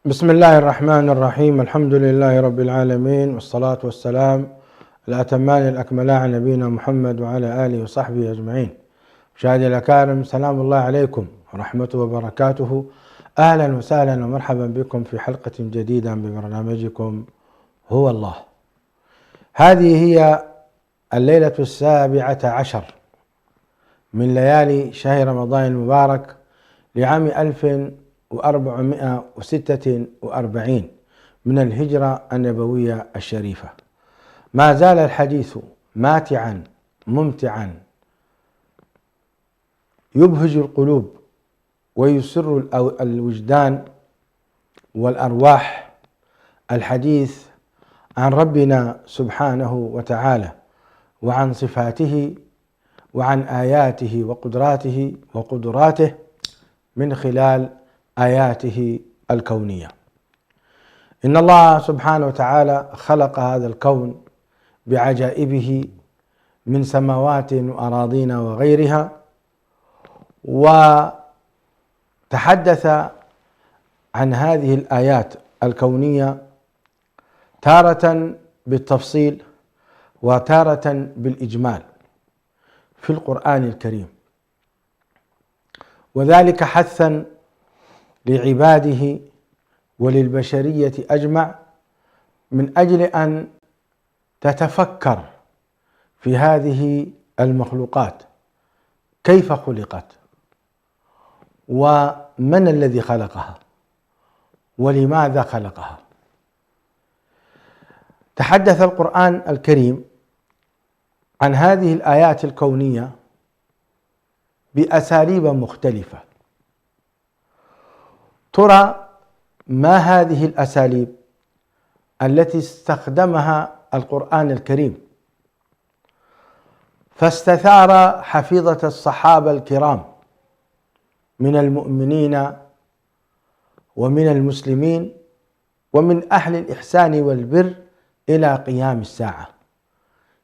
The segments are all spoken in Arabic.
بسم الله الرحمن الرحيم. الحمد لله رب العالمين، والصلاة والسلام الأتمان الأكملان على نبينا محمد وعلى آله وصحبه أجمعين. مشاهدي الأكارم، سلام الله عليكم ورحمته وبركاته. أهلا وسهلا ومرحبا بكم في حلقة جديدة ببرنامجكم هو الله. هذه هي الليلة 17 من ليالي شهر رمضان المبارك لعام 1446 من الهجرة النبوية الشريفة. ما زال الحديث ماتعا ممتعا يبهج القلوب ويسر الوجدان والأرواح، الحديث عن ربنا سبحانه وتعالى وعن صفاته وعن آياته وقدراته من خلال آياته الكونية. إن الله سبحانه وتعالى خلق هذا الكون بعجائبه من سماوات وأراضين وغيرها، وتحدث عن هذه الآيات الكونية تارة بالتفصيل وتارة بالإجمال في القرآن الكريم، وذلك حثا لعباده وللبشرية أجمع من أجل أن تتفكر في هذه المخلوقات، كيف خلقت، ومن الذي خلقها، ولماذا خلقها. تحدث القرآن الكريم عن هذه الآيات الكونية بأساليب مختلفة. ترى ما هذه الأساليب التي استخدمها القرآن الكريم فاستثار حفيظة الصحابة الكرام من المؤمنين ومن المسلمين ومن أهل الإحسان والبر إلى قيام الساعة؟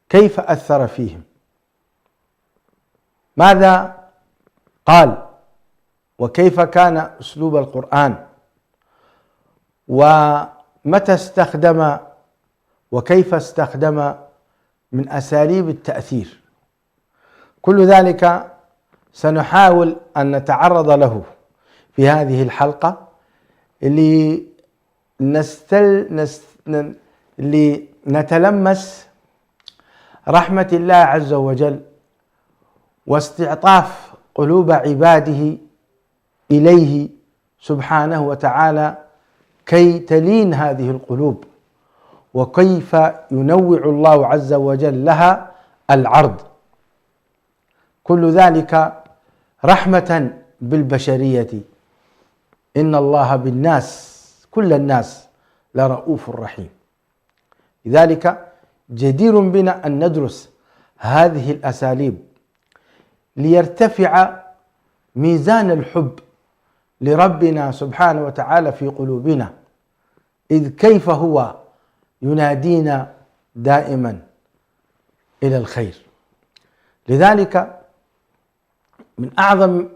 كيف أثر فيهم؟ ماذا قال؟ وكيف كان أسلوب القرآن؟ ومتى استخدم وكيف استخدم من أساليب التأثير؟ كل ذلك سنحاول أن نتعرض له في هذه الحلقة لنتلمس رحمة الله عز وجل واستعطاف قلوب عباده إليه سبحانه وتعالى كي تلين هذه القلوب، وكيف ينوع الله عز وجل لها العرض. كل ذلك رحمة بالبشرية. إن الله بالناس كل الناس لرؤوف رحيم. لذلك جدير بنا أن ندرس هذه الأساليب ليرتفع ميزان الحب لربنا سبحانه وتعالى في قلوبنا، إذ كيف هو ينادينا دائما إلى الخير. لذلك من أعظم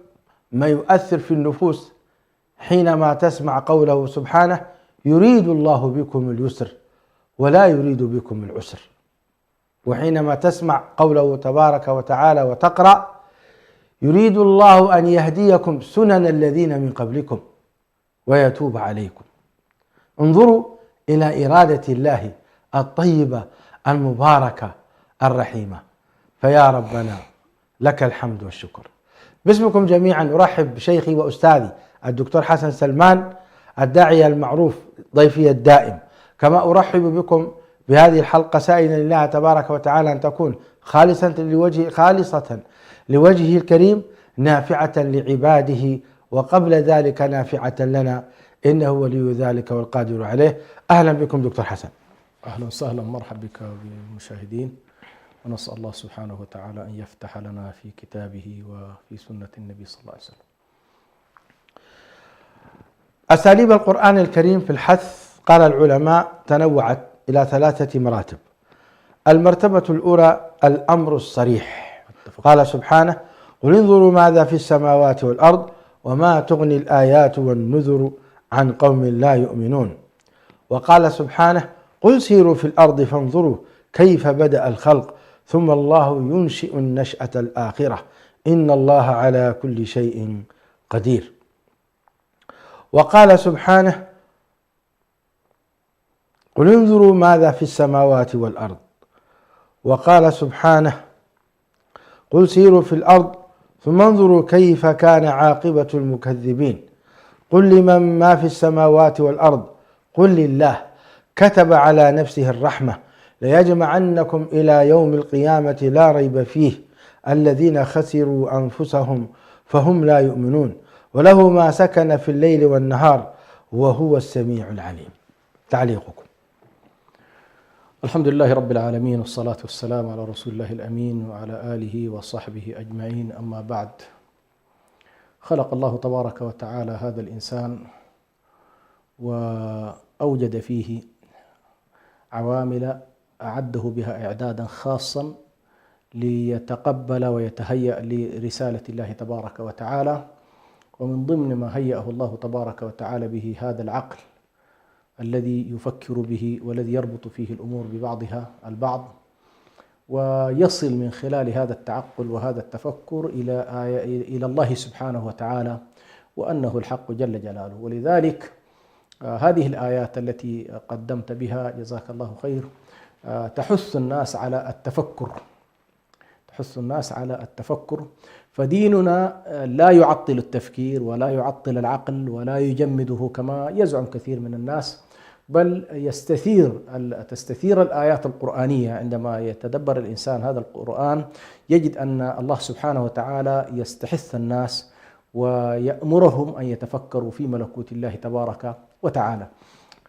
ما يؤثر في النفوس حينما تسمع قوله سبحانه: يريد الله بكم اليسر ولا يريد بكم العسر. وحينما تسمع قوله تبارك وتعالى وتقرأ: يريد الله أن يهديكم سنن الذين من قبلكم ويتوب عليكم. انظروا إلى إرادة الله الطيبة المباركة الرحيمة. فيا ربنا لك الحمد والشكر. باسمكم جميعا أرحب بشيخي وأستاذي الدكتور حسن سلمان، الداعية المعروف ضيفي الدائم. كما أرحب بكم بهذه الحلقة سائلا الله تبارك وتعالى أن تكون خالصة لوجهه الكريم، نافعة لعباده، وقبل ذلك نافعة لنا، إنه ولي ذلك والقادر عليه. أهلا بكم دكتور حسن. أهلا وسهلا، مرحبا بك بالمشاهدين، ونسأل الله سبحانه وتعالى أن يفتح لنا في كتابه وفي سنة النبي صلى الله عليه وسلم. أساليب القرآن الكريم في الحث قال العلماء تنوعت إلى 3 مراتب. المرتبة الأولى الأمر الصريح، قال سبحانه: قل انظروا ماذا في السماوات والأرض وما تغني الآيات والنذر عن قوم لا يؤمنون. وقال سبحانه: قل سيروا في الأرض فانظروا كيف بدأ الخلق ثم الله ينشئ النشأة الآخرة إن الله على كل شيء قدير. وقال سبحانه: قل انظروا ماذا في السماوات والأرض. وقال سبحانه: قل سيروا في الأرض ثم انظروا كيف كان عاقبة المكذبين. قل لمن ما في السماوات والأرض قل لله كتب على نفسه الرحمة ليجمعنكم إلى يوم القيامة لا ريب فيه الذين خسروا أنفسهم فهم لا يؤمنون وله ما سكن في الليل والنهار وهو السميع العليم. تعليقكم. الحمد لله رب العالمين، والصلاة والسلام على رسول الله الأمين وعلى آله وصحبه أجمعين. أما بعد، خلق الله تبارك وتعالى هذا الإنسان وأوجد فيه عوامل أعده بها إعدادا خاصا ليتقبل ويتهيأ لرسالة الله تبارك وتعالى. ومن ضمن ما هيأه الله تبارك وتعالى به هذا العقل الذي يفكر به والذي يربط فيه الأمور ببعضها البعض، ويصل من خلال هذا التعقل وهذا التفكر إلى الله سبحانه وتعالى وأنه الحق جل جلاله. ولذلك هذه الآيات التي قدمت بها جزاك الله خير تحث الناس على التفكر، فديننا لا يعطل التفكير ولا يعطل العقل ولا يجمده كما يزعم كثير من الناس، بل تستثير الآيات القرآنية. عندما يتدبر الإنسان هذا القرآن يجد أن الله سبحانه وتعالى يستحث الناس ويأمرهم أن يتفكروا في ملكوت الله تبارك وتعالى.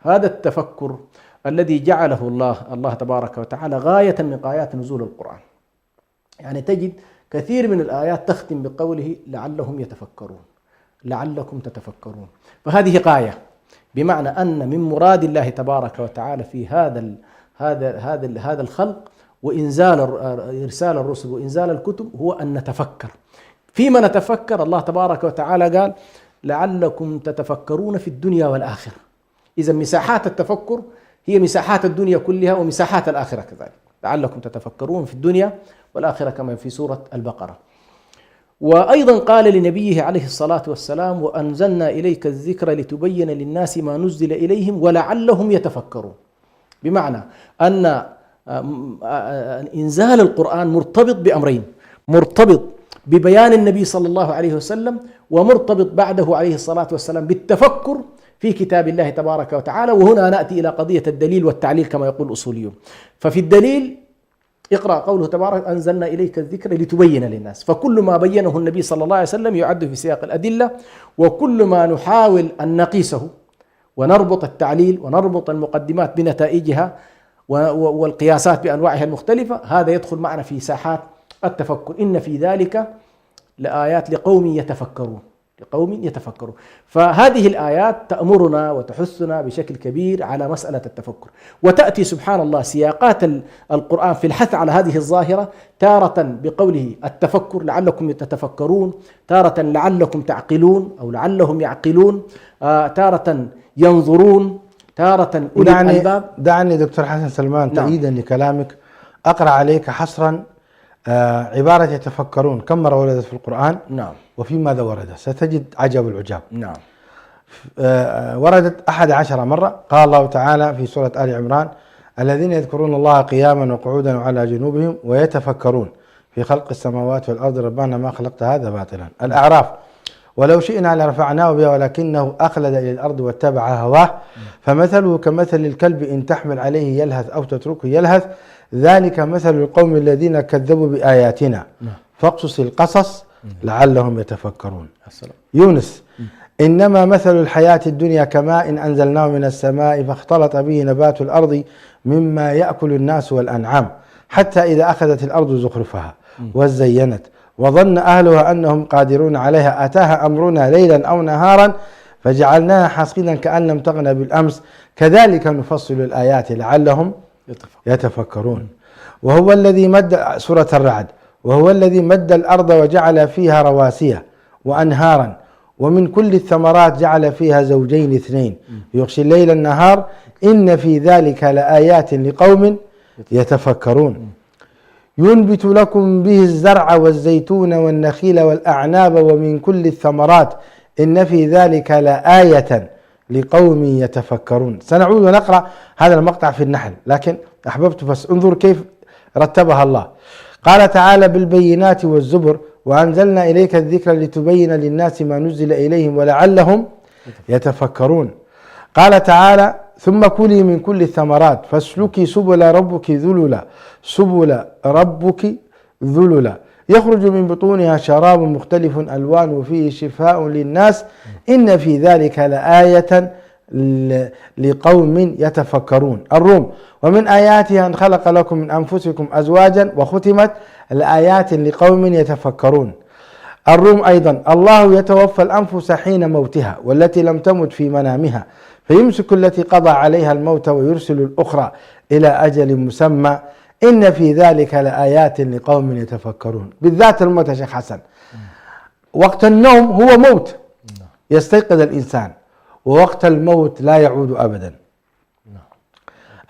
هذا التفكر الذي جعله الله تبارك وتعالى غاية من غايات نزول القرآن. يعني تجد كثير من الآيات تختم بقوله لعلكم تتفكرون، فهذه غاية، بمعنى أن من مراد الله تبارك وتعالى في هذا الخلق وإنزال إرسال الرسل وإنزال الكتب هو أن نتفكر. فيما نتفكر الله تبارك وتعالى قال: لعلكم تتفكرون في الدنيا والآخرة. إذا مساحات التفكر هي مساحات الدنيا كلها ومساحات الآخرة كذلك. لعلكم تتفكرون في الدنيا والآخرة كما في سورة البقرة. وأيضا قال لنبيه عليه الصلاة والسلام: وأنزلنا إليك الذكر لتبين للناس ما نزل إليهم ولعلهم يتفكرون. بمعنى أن إنزال القرآن مرتبط بأمرين: مرتبط ببيان النبي صلى الله عليه وسلم، ومرتبط بعده عليه الصلاة والسلام بالتفكر في كتاب الله تبارك وتعالى. وهنا نأتي إلى قضية الدليل والتعليل كما يقول الأصوليون. ففي الدليل اقرأ قوله تبارك: أنزلنا إليك الذكر لتبين للناس. فكل ما بينه النبي صلى الله عليه وسلم يعد في سياق الأدلة، وكل ما نحاول أن نقيسه ونربط التعليل ونربط المقدمات بنتائجها والقياسات بأنواعها المختلفة، هذا يدخل معنا في ساحات التفكر. إن في ذلك لآيات لقوم يتفكرون. فهذه الآيات تأمرنا وتحثنا بشكل كبير على مسألة التفكر. وتأتي سبحان الله سياقات القرآن في الحث على هذه الظاهرة، تارة بقوله التفكر لعلكم تتفكرون، تارة لعلكم تعقلون أو لعلهم يعقلون، تارة ينظرون، تارة أولي الألباب. دعني دكتور حسن سلمان تأييدا لكلامك أقرأ عليك حصرا عبارة يتفكرون كم مرة وردت في القرآن؟ نعم. وفي ماذا وردت؟ ستجد عجب العجاب. نعم. وردت 11 مرة. قال الله تعالى في سورة آل عمران: الذين يذكرون الله قياما وقعودا وعلى جنوبهم ويتفكرون في خلق السماوات والأرض ربنا ما خلقت هذا باطلا. الأعراف: ولو شئنا لرفعناه بها ولكنه أخلد إلى الأرض واتبع هواه فمثله كمثل الكلب إن تحمل عليه يلهث أو تتركه يلهث ذلك مثل القوم الذين كذبوا بآياتنا فاقصص القصص لعلهم يتفكرون. يونس: إنما مثل الحياة الدنيا كماء أنزلناه من السماء فاختلط به نبات الأرض مما يأكل الناس والأنعام حتى إذا أخذت الأرض زخرفها وزينت وظن أهلها أنهم قادرون عليها أتاها أمرنا ليلا أو نهارا فجعلناها حصيدا كأن لم تغن بالأمس كذلك نفصل الآيات لعلهم يتفكرون. وهو الذي مد سورة الرعد: وهو الذي مد الأرض وجعل فيها رواسي وأنهارا ومن كل الثمرات جعل فيها زوجين اثنين يغشي الليل النهار إن في ذلك لآيات لقوم يتفكرون ينبت لكم به الزرع والزيتون والنخيل والأعناب ومن كل الثمرات إن في ذلك لآية لقوم يتفكرون. سنعود ونقرأ هذا المقطع في النحل، لكن أحببت بس انظر كيف رتبها الله. قال تعالى بالبينات والزبر وأنزلنا إليك الذكر لتبين للناس ما نزل إليهم ولعلهم يتفكرون. قال تعالى ثم كلي من كل الثمرات فاسلكي سبل ربك ذللا يخرج من بطونها شراب مختلف ألوانه فيه شفاء للناس إن في ذلك لآية لقوم يتفكرون. الروم ومن آياتها أن خلق لكم من أنفسكم أزواجا وختمت الآيات لقوم يتفكرون. الروم أيضا الله يتوفى الأنفس حين موتها والتي لم تمت في منامها فيمسك التي قضى عليها الموت ويرسل الأخرى إلى أجل مسمى إن في ذلك لآيات لقوم يتفكرون. بالذات الموت يا شيخ حسن، وقت النوم هو موت يستيقظ الإنسان، ووقت الموت لا يعود أبدا.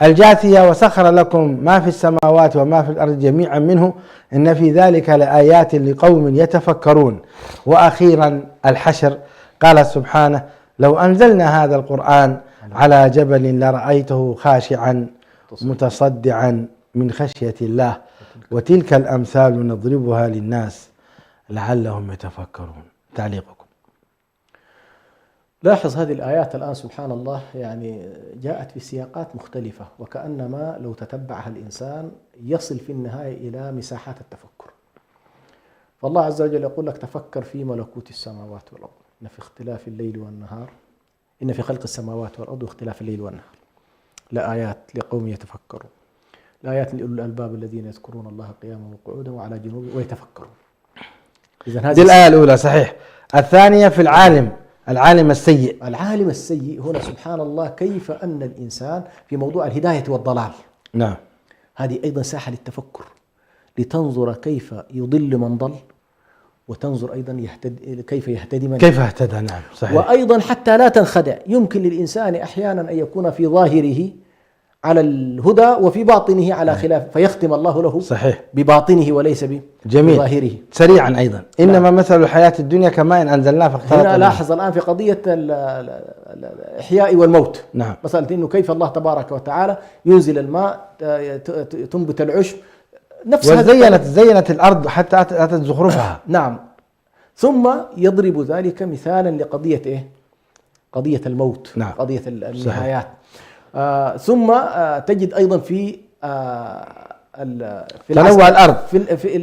الجاثية وسخر لكم ما في السماوات وما في الأرض جميعا منه إن في ذلك لآيات لقوم يتفكرون. وأخيرا الحشر قال سبحانه لو أنزلنا هذا القرآن على جبل لرأيته خاشعا متصدعا من خشية الله وتلك الأمثال نضربها للناس لعلهم يتفكرون. تعليقكم؟ لاحظ هذه الآيات الآن سبحان الله يعني جاءت في سياقات مختلفة، وكأنما لو تتبعها الإنسان يصل في النهاية إلى مساحات التفكر. فالله عز وجل يقول لك تفكر في ملكوت السماوات والأرض إن في اختلاف الليل والنهار إن في خلق السماوات والأرض واختلاف الليل والنهار لآيات لقوم يتفكرون لآيات لأولي الألباب الذين يذكرون الله قياما وقعودا وعلى جنوبهم ويتفكرون. إذن هذه الآية الأولى صحيح. الثانية في العالم السيء. العالم السيء هنا سبحان الله كيف أن الإنسان في موضوع الهداية والضلال. نعم. هذه أيضا ساحة للتفكر لتنظر كيف يضل من ضل وتنظر أيضا كيف يهتدي من كيف اهتدى. نعم صحيح. وأيضا حتى لا تنخدع، يمكن للإنسان أحيانا أن يكون في ظاهره على الهدى وفي باطنه على خلاف فيختم الله له صحيح بباطنه وليس بظاهره. سريعا أيضا إنما مثل الحياة الدنيا كماء أنزلناه فاختلط. هنا لاحظ الآن في قضية الإحياء والموت. نعم. مسألة إنه كيف الله تبارك وتعالى ينزل الماء تنبت العشب نفس زينت الأرض حتى أتت زخرفها. نعم. ثم يضرب ذلك مثالا لقضية إيه؟ قضية الموت. نعم. قضية النهايات. ثم تجد أيضا في تنوع الأرض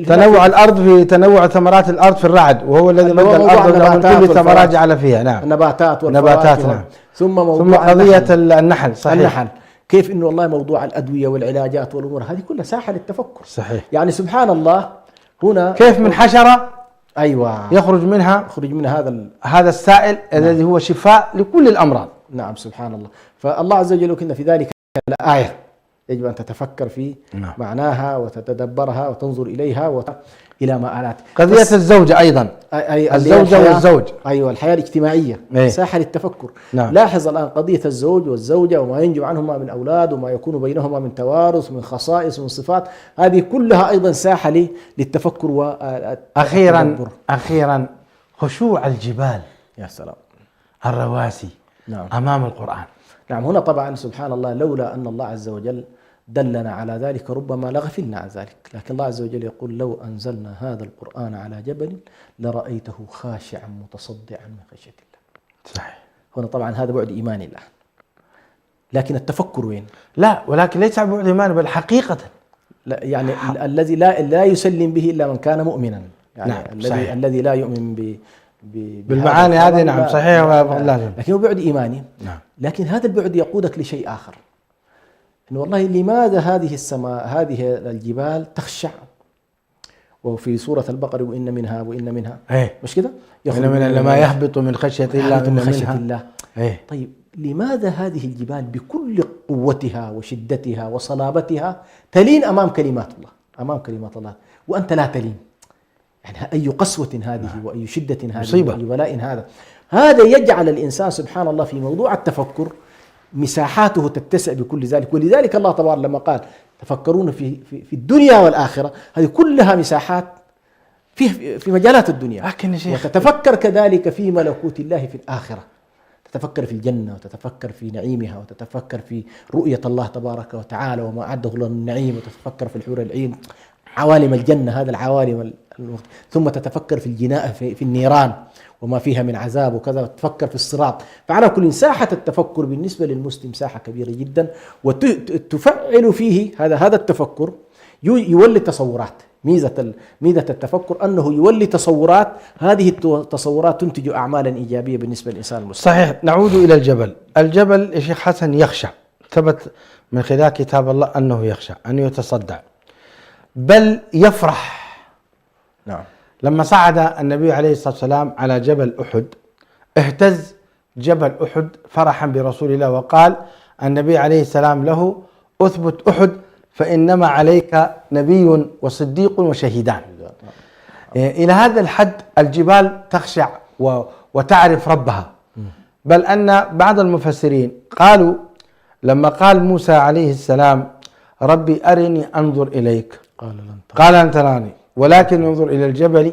تنوع الأرض في تنوع ثمرات الأرض في الرعد وهو الذي مد الأرض من كل الثمرات جعل فيها. نعم. النباتات نعم. ثم قضية النحل. صحيح. النحل كيف إنه والله موضوع الأدوية والعلاجات والأمور هذه كلها ساحة للتفكر. صحيح. يعني سبحان الله هنا كيف من حشرة أيوة يخرج منها هذا السائل الذي هو شفاء لكل الأمراض. نعم سبحان الله. فالله عز وجل كنا في ذلك الآية يجب أن تتفكر في معناها وتتدبرها وتنظر إليها إلى مآلات. قضية الزوجة أيضا الزوجة والزوج. أيوة الحياة الاجتماعية ساحة للتفكر. نعم. لاحظ الآن قضية الزوج والزوجة وما ينجم عنهما من أولاد وما يكون بينهما من توارث من خصائص ومن صفات هذه كلها أيضا ساحة للتفكر والتدبر. أخيرا خشوع الجبال يا سلام الرواسي. نعم. أمام القرآن. نعم. هنا طبعا سبحان الله لولا أن الله عز وجل دلنا على ذلك ربما لغفلنا عن ذلك، لكن الله عز وجل يقول لو أنزلنا هذا القرآن على جبل لرأيته خاشعا متصدعا من خشية الله. صحيح. هنا طبعا هذا بعد إيماني الآن، لكن التفكر وين؟ لا ولكن ليس بعد إيمان بل حقيقة. لا يعني الذي لا يسلم به إلا من كان مؤمنا. يعني نعم. الذي لا يؤمن بالمعاني هذه. نعم صحيح. لكن هو بعد إيماني. نعم. لكن هذا البعد يقودك لشيء آخر، إنه والله لماذا هذه الجبال تخشع؟ وفي سورة البقرة وإن منها مش كده؟ إن من لما يهبط من خشية الله من خشية الله. إيه؟ طيب لماذا هذه الجبال بكل قوتها وشدتها وصلابتها تلين أمام كلمات الله وأنت لا تلين؟ يعني أي قسوة هذه وأي شدة هذه مصيبة. وأي بلاء هذا يجعل الإنسان سبحان الله في موضوع التفكر مساحاته تتسع بكل ذلك. ولذلك الله تبارك لما قال تفكرون في الدنيا والآخرة، هذه كلها مساحات في مجالات الدنيا. لكن يا شيخ وتتفكر كذلك في ملكوت الله في الآخرة، تتفكر في الجنة وتتفكر في نعيمها وتتفكر في رؤية الله تبارك وتعالى وما أعده له النعيم، وتتفكر في الحور العين عوالم الجنة، هذا العوالم ثم تتفكر في الجناء في النيران وما فيها من عذاب وكذا، وتتفكر في الصراط. فعلى كل ساحة التفكر بالنسبة للمسلم ساحة كبيرة جدا، وتفعل فيه هذا التفكر يولد تصورات. ميزة التفكر أنه يولد تصورات، هذه التصورات تنتج أعمالا إيجابية بالنسبة للإنسان المسلم. صحيح. نعود إلى الجبل. الجبل يا شيخ حسن يخشى، ثبت من خلال كتاب الله أنه يخشى، أنه يتصدع، بل يفرح. نعم. لما صعد النبي عليه الصلاة والسلام على جبل أحد اهتز جبل أحد فرحا برسول الله، وقال النبي عليه السلام له: أثبت أحد فإنما عليك نبي وصديق وشهيدان. إلى هذا الحد الجبال تخشع وتعرف ربها، بل أن بعض المفسرين قالوا لما قال موسى عليه السلام: ربي أرني أنظر إليك، قال لن تراني ولكن انظر إلى الجبل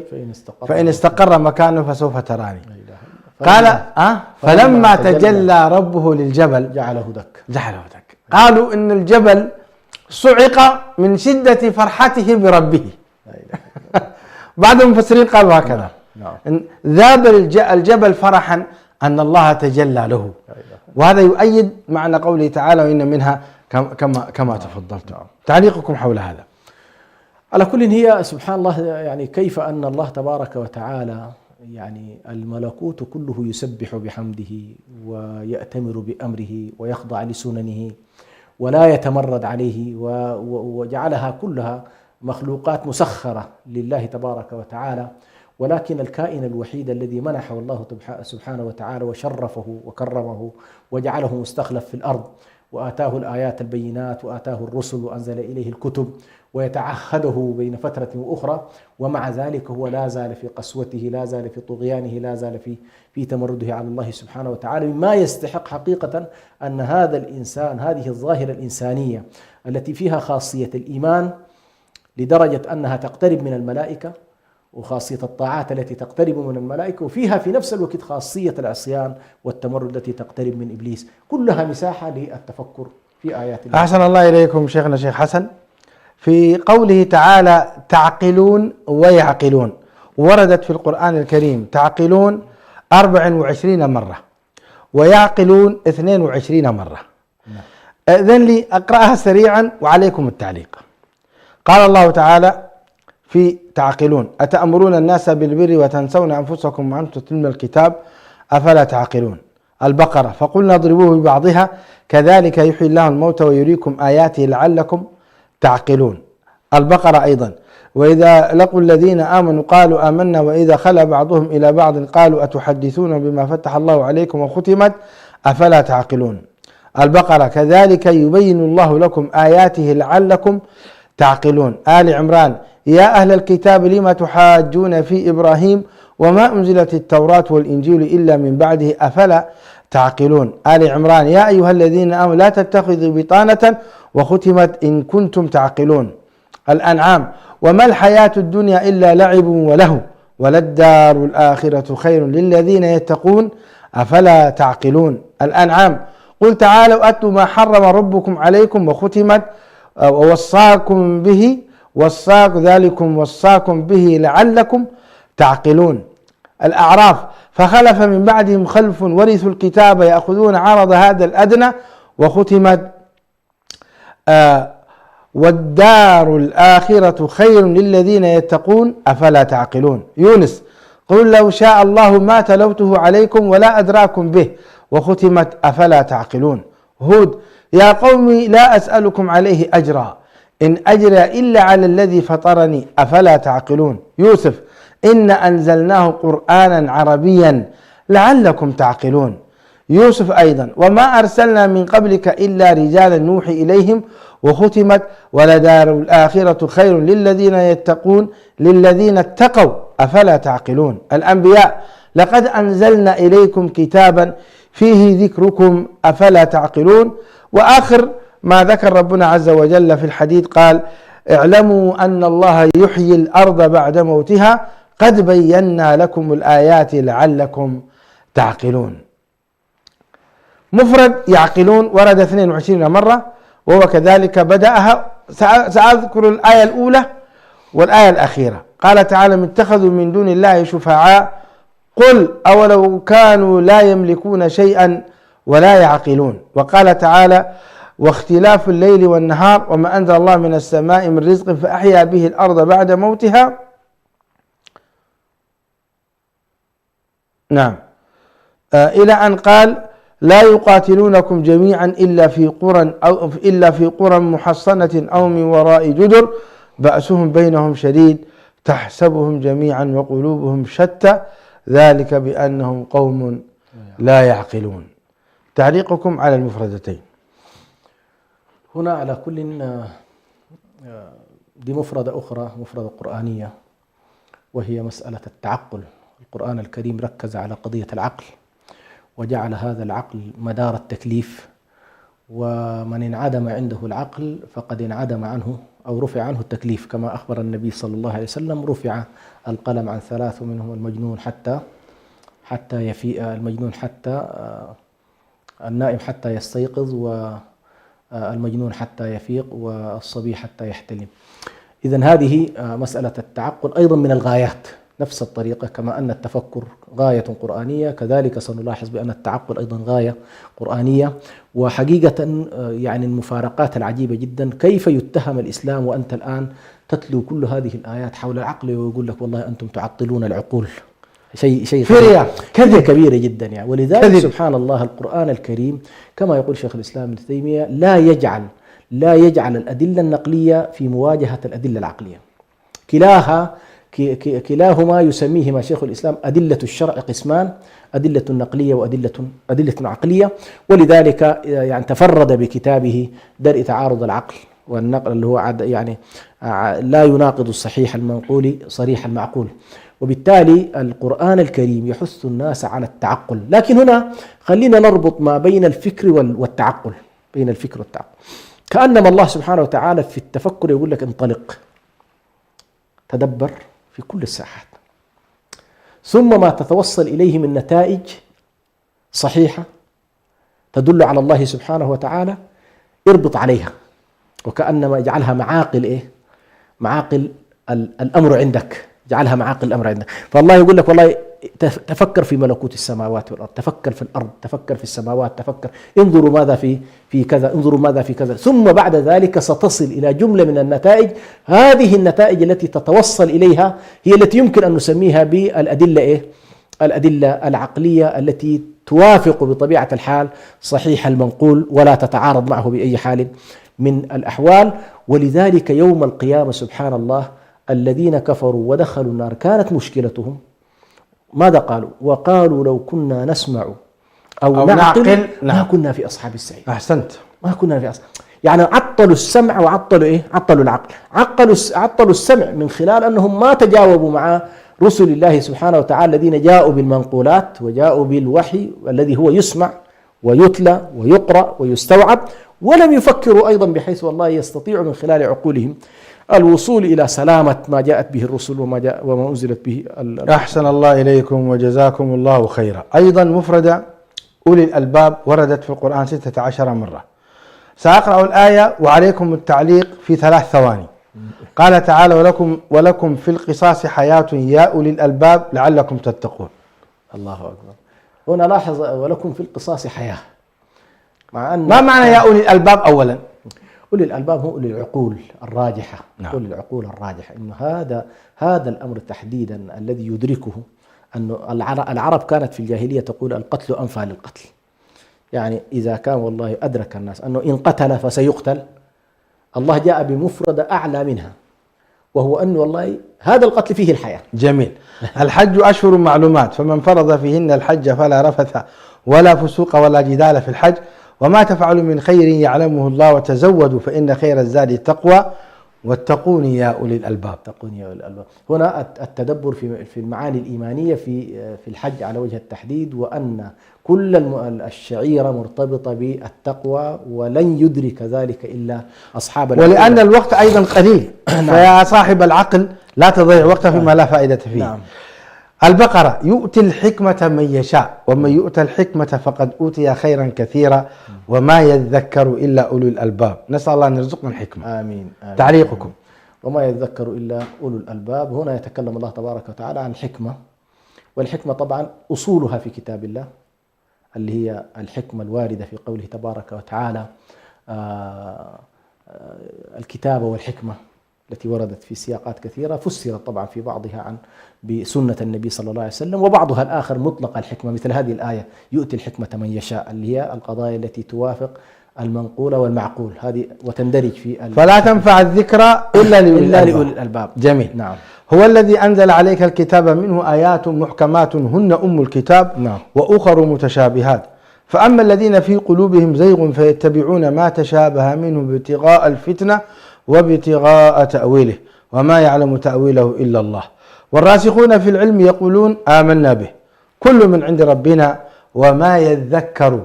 فإن استقر مكانه فسوف تراني. قال فلما تجلى ربه للجبل جعله دك. قالوا إن الجبل صعق من شدة فرحته بربه. بعض المفسرين قالوا هكذا: ذاب الجبل فرحا أن الله تجلى له. وهذا يؤيد معنى قوله تعالى: وإن منها كما تفضلت. تعليقكم حول هذا؟ على كل هي سبحان الله، يعني كيف أن الله تبارك وتعالى يعني الملكوت كله يسبح بحمده ويأتمر بأمره ويخضع لسننه ولا يتمرد عليه، وجعلها كلها مخلوقات مسخرة لله تبارك وتعالى. ولكن الكائن الوحيد الذي منحه الله سبحانه وتعالى وشرفه وكرمه وجعله مستخلف في الأرض، وآتاه الآيات البينات وآتاه الرسل وأنزل إليه الكتب ويتعهده بين فترة وأخرى، ومع ذلك هو لا زال في قسوته، لا زال في طغيانه، لا زال في تمرده على الله سبحانه وتعالى، مما يستحق حقيقة أن هذا الإنسان، هذه الظاهرة الإنسانية التي فيها خاصية الإيمان لدرجة أنها تقترب من الملائكة، وخاصية الطاعات التي تقترب من الملائكة، وفيها في نفس الوقت خاصية العصيان والتمرد التي تقترب من إبليس، كلها مساحة للتفكر في آيات الله. أحسن الله إليكم شيخنا شيخ حسن. في قوله تعالى: تعقلون ويعقلون، وردت في القرآن الكريم تعقلون 24 مرة ويعقلون 22 مرة. إذن لي أقرأها سريعا وعليكم التعليق. قال الله تعالى في تعقلون: أتأمرون الناس بالبر وتنسون أنفسكم وأنتم تتلون الكتاب أفلا تعقلون. البقرة: فقلنا اضربوه ببعضها كذلك يحيي الله الموتى ويريكم آياته لعلكم تعقلون. البقرة أيضا: وإذا لقوا الذين آمنوا قالوا آمنا وإذا خلا بعضهم إلى بعض قالوا أتحدثون بما فتح الله عليكم وختمت أفلا تعقلون. البقرة: كذلك يبين الله لكم آياته لعلكم تعقلون. آل عمران: يا أهل الكتاب لما تحاجون في إبراهيم وما أنزلت التوراة والإنجيل إلا من بعده أفلا تعقلون. آل عمران: يا أيها الذين آمنوا لا تتخذوا بطانة وختمت إن كنتم تعقلون. الأنعام: وما الحياة الدنيا إلا لعب وله وللدار الآخرة خير للذين يتقون أفلا تعقلون. الأنعام: قل تعالوا أتلوا ما حرم ربكم عليكم وختمت ووصاكم به ذلكم وصاكم به لعلكم تعقلون. الأعراف: فخلف من بعدهم خلف ورثوا الكتاب يأخذون عرض هذا الأدنى وختمت والدار الآخرة خير للذين يتقون أفلا تعقلون. يونس: قل لو شاء الله ما تلوته عليكم ولا أدراكم به وختمت أفلا تعقلون. هود: يا قوم لا أسألكم عليه أجرا إن أجري إلا على الذي فطرني أفلا تعقلون. يوسف: إن أنزلناه قرآنا عربيا لعلكم تعقلون. يوسف أيضا: وما أرسلنا من قبلك إلا رجالا نوحي إليهم وختمت ولدار الآخرة خير للذين يتقون للذين اتقوا أفلا تعقلون. الأنبياء: لقد أنزلنا إليكم كتابا فيه ذكركم أفلا تعقلون. وآخر ما ذكر ربنا عز وجل في الحديث قال: اعلموا أن الله يحيي الأرض بعد موتها قد بينا لكم الآيات لعلكم تعقلون. مفرد يعقلون ورد 22 مرة، وهو كذلك بدأها. سأذكر الآية الأولى والآية الأخيرة. قال تعالى: اتخذوا من دون الله شفعاء قل أولو كانوا لا يملكون شيئا ولا يعقلون. وقال تعالى: واختلاف الليل والنهار وما أنزل الله من السماء من رزق فأحيا به الأرض بعد موتها. نعم. إلى أن قال: لا يقاتلونكم جميعا إلا في قرى محصنة أو من وراء جدر بأسهم بينهم شديد تحسبهم جميعا وقلوبهم شتى ذلك بأنهم قوم لا يعقلون. تعليقكم على المفردتين. هنا على كل دي مفردة أخرى، مفردة قرآنية، وهي مسألة التعقل. القرآن الكريم ركز على قضية العقل وجعل هذا العقل مدار التكليف، ومن انعدم عنده العقل فقد انعدم عنه أو رفع عنه التكليف، كما أخبر النبي صلى الله عليه وسلم: رفع القلم عن 3 منهم المجنون حتى يفيء، المجنون حتى النائم حتى يستيقظ، والمجنون حتى يفيق، والصبي حتى يحتلم. إذن هذه مسألة التعقل أيضا من الغايات، نفس الطريقة كما أن التفكر غاية قرآنية، كذلك سنلاحظ بأن التعقل أيضا غاية قرآنية. وحقيقة يعني المفارقات العجيبة جدا، كيف يتهم الإسلام وأنت الآن تتلو كل هذه الآيات حول العقل ويقول لك والله أنتم تعطلون العقول. شيء كذب كبيرة جدا يعني. ولذلك كذب. سبحان الله، القرآن الكريم كما يقول شيخ الإسلام ابن تيمية لا يجعل الأدلة النقلية في مواجهة الأدلة العقلية. كلاهما يسميهما شيخ الإسلام أدلة الشرع قسمان: أدلة نقلية وأدلة عقلية. ولذلك يعني تفرد بكتابه درء تعارض العقل والنقل، اللي هو يعني لا يناقض الصحيح المنقول صريح المعقول. وبالتالي القرآن الكريم يحث الناس على التعقل. لكن هنا خلينا نربط ما بين الفكر والتعقل، بين الفكر والتعقل. كأنما الله سبحانه وتعالى في التفكر يقول لك: انطلق تدبر في كل الساحات، ثم ما تتوصل إليه من نتائج صحيحة تدل على الله سبحانه وتعالى اربط عليها، وكأنما اجعلها معاقل معاقل الأمر عندك، اجعلها معاقل الأمر عندك. فالله يقول لك والله تفكر في ملكوت السماوات والأرض، تفكر في الأرض، تفكر في السماوات، تفكر، انظروا ماذا في كذا، انظروا ماذا في كذا، ثم بعد ذلك ستصل إلى جملة من النتائج. هذه النتائج التي تتوصل إليها هي التي يمكن أن نسميها بالأدلة الأدلة العقلية التي توافق بطبيعة الحال صحيح المنقول ولا تتعارض معه بأي حال من الأحوال. ولذلك يوم القيامة سبحان الله الذين كفروا ودخلوا النار كانت مشكلتهم ماذا قالوا؟ وقالوا لو كنا نسمع أو نعقل ما كنا في أصحاب السعير. أحسنت. ما كنا في أصحاب، يعني عطلوا السمع وعطلوا عطلوا العقل. عطلوا السمع من خلال أنهم ما تجاوبوا مع رسل الله سبحانه وتعالى الذين جاءوا بالمنقولات وجاءوا بالوحي الذي هو يسمع ويتلى ويقرأ ويستوعب، ولم يفكروا أيضا بحيث والله يستطيعوا من خلال عقولهم الوصول إلى سلامة ما جاءت به الرسل وما أنزلت به أحسن الله إليكم وجزاكم الله خيرا. أيضا مفردة أولي الألباب وردت في القرآن 16 مرة. سأقرأ الآية وعليكم التعليق في 3 ثواني. قال تعالى: ولكم في القصاص حياة يا أولي الألباب لعلكم تتقون. الله أكبر. هنا لاحظ: ولكم في القصاص حياة، مع أن ما معنى يا أولي الألباب؟ أولا أولي الألباب هم أولي العقول الراجحة. نعم. أولي العقول الراجحة، إنه هذا الأمر تحديدا الذي يدركه أنه العرب كانت في الجاهلية تقول: القتل أنفى للقتل. يعني إذا كان والله أدرك الناس أنه إن قتل فسيقتل، الله جاء بمفردة أعلى منها، وهو أنه والله هذا القتل فيه الحياة. جميل. الحج أشهر معلومات، فمن فرض فيهن الحج فلا رفث ولا فسوق ولا جدال في الحج، وما تفعلوا من خير يعلمه الله، وتزودوا فإن خير الزاد التقوى، واتقون يا أولي الألباب. تقون يا أولي الألباب. هنا التدبر في المعاني الإيمانية في الحج على وجه التحديد، وأن كل الشعيرة مرتبطة بالتقوى، ولن يدرك ذلك إلا أصحاب العقل. ولأن الوقت أيضا قليل فيا صاحب العقل لا تضيع وقت فيما لا فائدة فيه. نعم. البقرة: يؤتي الحكمة من يشاء، ومن يؤتى الحكمة فقد أوتي خيرا كثيرا وما يذكر إلا أولو الألباب. نسأل الله أن يرزقنا الحكمة. آمين. تعليقكم. وما يذكر إلا أولو الألباب. هنا يتكلم الله تبارك وتعالى عن الحكمة، والحكمة طبعا أصولها في كتاب الله، اللي هي الحكمة الواردة في قوله تبارك وتعالى الكتابة والحكمة التي وردت في سياقات كثيرة، فسرت طبعا في بعضها بسنة النبي صلى الله عليه وسلم، وبعضها الآخر مطلق الحكمة، مثل هذه الآية: يؤتي الحكمة من يشاء، اللي هي القضايا التي توافق المنقول والمعقول، هذه وتندرج في فلا تنفع الذكرى إلا لأولي الألباب. جميل. نعم. هو الذي أنزل عليك الكتاب منه آيات محكمات هن أم الكتاب. نعم. وأخر متشابهات، فأما الذين في قلوبهم زيغ فيتبعون ما تشابه منه ابتغاء الفتنة وابتغاء تأويله وما يعلم تأويله إلا الله، والراسخون في العلم يقولون آمنا به كل من عند ربنا وما يذكر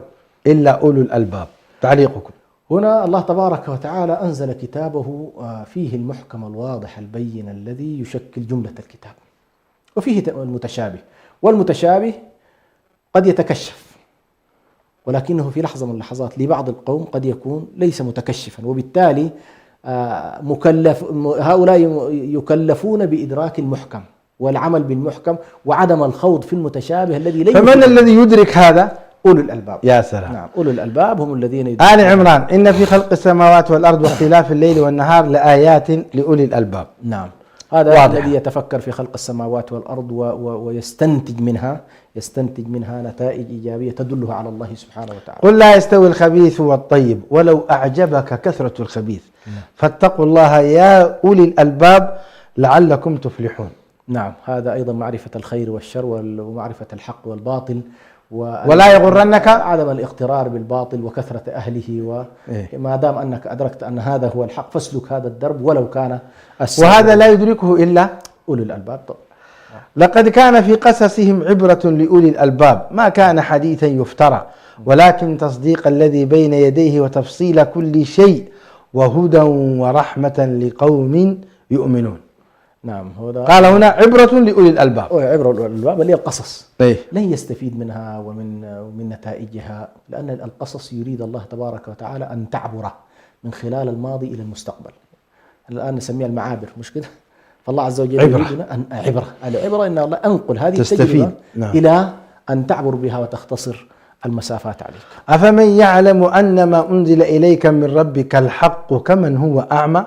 إلا أولو الألباب. تعليقكم. هنا الله تبارك وتعالى أنزل كتابه فيه المحكم الواضح البين الذي يشكل جملة الكتاب، وفيه المتشابه، والمتشابه قد يتكشف، ولكنه في لحظة من اللحظات لبعض القوم قد يكون ليس متكشفا، وبالتالي هؤلاء يكلفون بإدراك المحكم والعمل بالمحكم وعدم الخوض في المتشابه الذي ليس. فمن الذي يدرك هذا؟ أولو الألباب. يا سلام. نعم، أولو الألباب هم الذين آل عمران: إن في خلق السماوات والأرض واختلاف الليل والنهار لآيات لأولي الألباب. نعم، هذا واضح. الذي يتفكر في خلق السماوات والأرض ويستنتج منها نتائج إيجابية تدله على الله سبحانه وتعالى. قل لا يستوي الخبيث والطيب ولو أعجبك كثرة الخبيث فاتقوا الله يا أولي الألباب لعلكم تفلحون. نعم، هذا أيضا معرفة الخير والشر ومعرفة الحق والباطل، ولا يغرنك عدم الاغترار بالباطل وكثرة أهله، وما دام أنك أدركت أن هذا هو الحق فاسلك هذا الدرب ولو كان وهذا لا يدركه إلا أولي الألباب. لقد كان في قصصهم عبرة لأولي الألباب ما كان حديثا يفترى ولكن تصديق الذي بين يديه وتفصيل كل شيء وهدى ورحمة لقوم يؤمنون. نعم، قال هنا عبرة لأولي الألباب. عبرة لأولي الألباب اللي هي القصص. إيه؟ لن يستفيد منها ومن نتائجها، لأن القصص يريد الله تبارك وتعالى أن تعبر من خلال الماضي إلى المستقبل. الآن نسميها المعابر، مش كده؟ فالله عز وجل يريدنا أن العبرة إن الله أنقل هذه التجربة إلى أن تعبر بها وتختصر المسافات عليك. أفمن يعلم أن ما أنزل إليك من ربك الحق كمن هو أعمى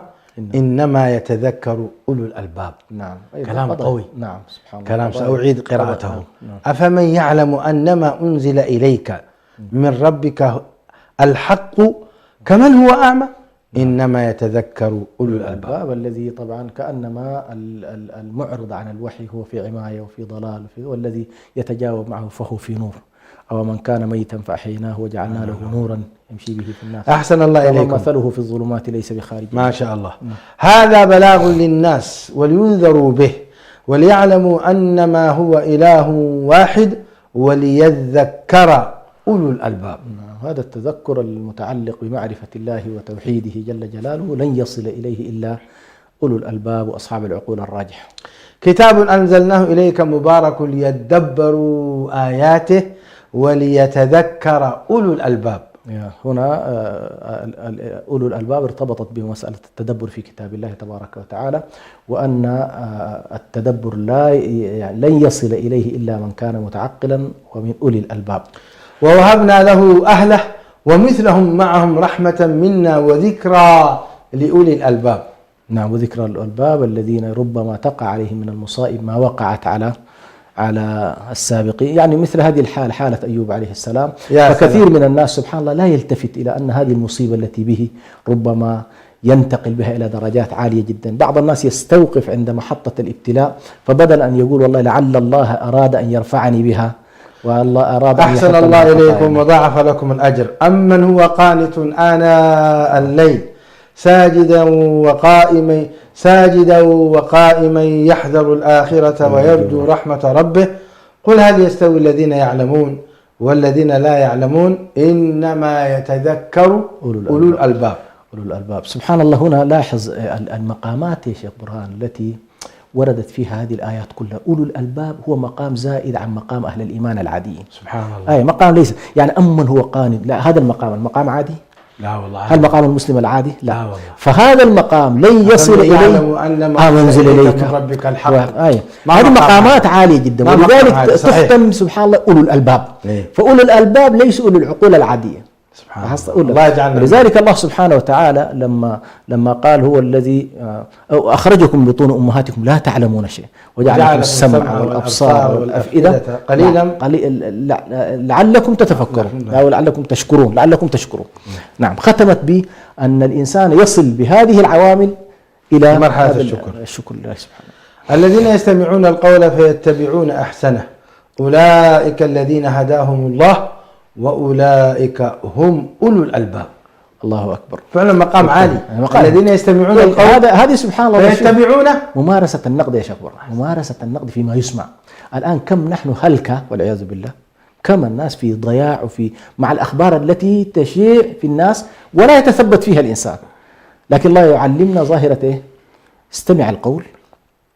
إنما يتذكر أولو الألباب. نعم، كلام قوي. نعم، سبحان الله. كلام سأعيد قراءته. نعم. أفمن يعلم أن ما أنزل إليك من ربك الحق كمن هو أعمى إنما يتذكر أولو الألباب. الذي طبعا كأنما المعرض عن الوحي هو في عماية وفي ضلال، والذي يتجاوب معه فهو في نور. أو من كان ميتا فأحييناه وجعلنا له نورا يمشي به في الناس. أحسن الله إليكم. ومثله في الظلمات ليس بخارج. ما شاء الله. هذا بلاغ للناس ولينذروا به وليعلموا أنما هو إله واحد وليذكر أولو الألباب. هذا التذكر المتعلق بمعرفة الله وتوحيده جل جلاله لن يصل إليه إلا أولو الألباب وأصحاب العقول الراجحة. كتاب أنزلناه إليك مبارك ليدبروا آياته وليتذكر أولو الألباب. هنا أولو الألباب ارتبطت بمسألة التدبر في كتاب الله تبارك وتعالى، وأن التدبر لن يصل إليه إلا من كان متعقلا ومن أولي الألباب. ووهبنا له أهله ومثلهم معهم رحمة منا وذكرى لأولي الألباب. نعم، وذكرى الألباب الذين ربما تقع عليهم من المصائب ما وقعت على السابقين، يعني مثل هذه الحالة، حالة أيوب عليه السلام. فكثير من الناس سبحان الله لا يلتفت إلى أن هذه المصيبة التي به ربما ينتقل بها إلى درجات عالية جدا. بعض الناس يستوقف عند محطة الابتلاء، فبدل أن يقول والله لعل الله أراد أن يرفعني بها والله أراد أن أحسن يحط الله لنا إليكم خطايانا. وضاعف لكم الأجر. أمن هو قانت آناء الليل ساجدا وقائما يحذر الآخرة ويرجو رحمة ربه قل هل يستوي الذين يعلمون والذين لا يعلمون إنما يتذكر أولو الألباب. أولو الألباب. سبحان الله، هنا لاحظ المقامات يا شيخ برهان التي وردت فيها هذه الآيات كلها. أولو الألباب هو مقام زائد عن مقام أهل الإيمان العاديين. سبحان الله. أي مقام ليس يعني أمن هو قانت، لا، هذا المقام عادي. لا والله. هل مقام المسلم العادي؟ لا والله. فهذا المقام لن يصل إليه أنزل إليك من ربك الحق. هذه مقامات عالية جدا، ولذلك تختم سبحان الله أولو الألباب. فأولو الألباب ليسوا أولو العقول العادية. سبحان الله يجعلنا. لذلك الله سبحانه وتعالى لما قال هو الذي أخرجكم من بطون أمهاتكم لا تعلمون شيء وجعل لكم السمع والأبصار والأفئدة قليلا لعلكم تتفكرون أو لعلكم تشكرون. نعم، ختمت بأن الإنسان يصل بهذه العوامل إلى مرحلة الشكر لله سبحانه. الذين يستمعون القول فيتبعون أحسنه أولئك الذين هداهم الله وأولئك هم أولو الألباب. الله أكبر. فعلا مقام عالي. الذين يستمعون القول هذه سبحان الله فيتبعونه. ممارسة النقد يا شيخ برهان، ممارسة النقد فيما يسمع. الآن كم نحن هلكة والعياذ بالله، كم الناس في ضياع وفي مع الأخبار التي تشيع في الناس ولا يتثبت فيها الإنسان. لكن الله يعلمنا ظاهرة إيه؟ استمع القول